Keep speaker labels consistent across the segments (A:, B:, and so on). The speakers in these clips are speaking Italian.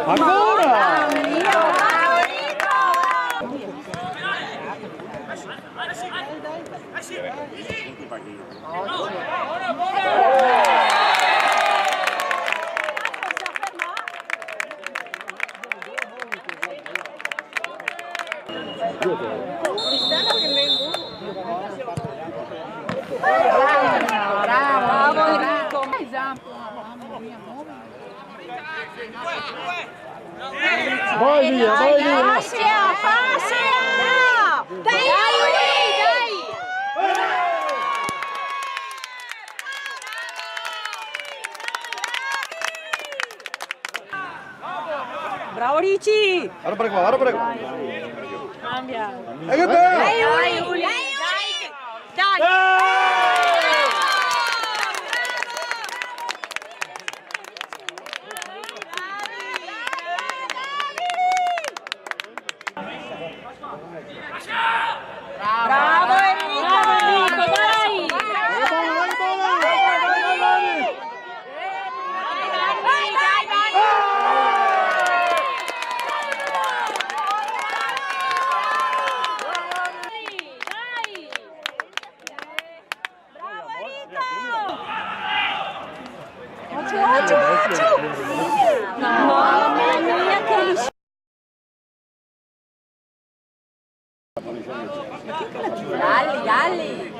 A: Ancora!
B: Bravo Enrico!
A: Vai via, vai via!
B: Fascia! Dai! Bravo Ricci!
A: Ora prego, ora prego!
B: Cambia!
A: E che bello!
B: Dai Uli! Dai! Bravo Enrico, dai! Mamma mia che Galli!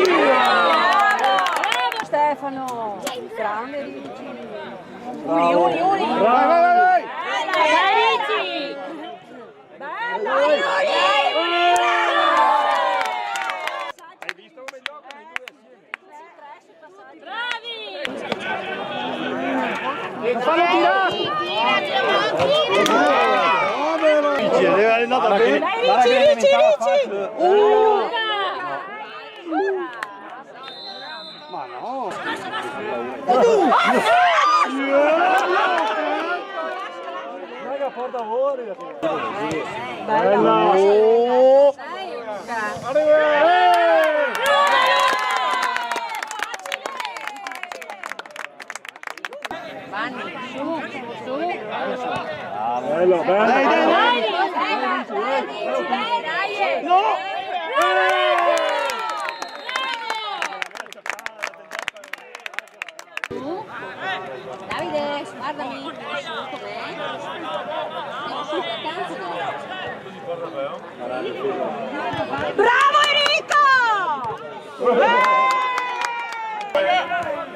B: Bravo Stefano! Grande Ricci! Uli!
A: Vai!
B: Dai Ricci! Bello Uli!
A: Hai visto come giocano i due assieme?
B: Bravi!
A: Fallo tirare! È andata bene!
B: Dai Ricci!
A: Ma no! Raga, porta fuori!
B: Bella!
A: Oh!
B: Vanni, su!
A: Bello, bello! Dai! No!
B: Davide, guardami! Bravo Enrico!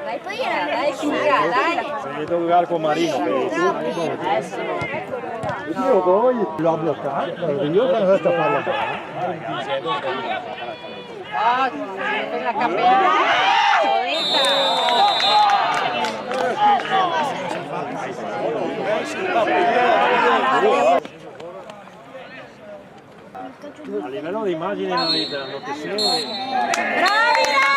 B: Dai poi dai!
A: Se devo giocare con Marino, io poi l'ho bloccato, io sono questa palla qua.
B: La cambiare!
A: A livello di immagine non è che
B: Bravi!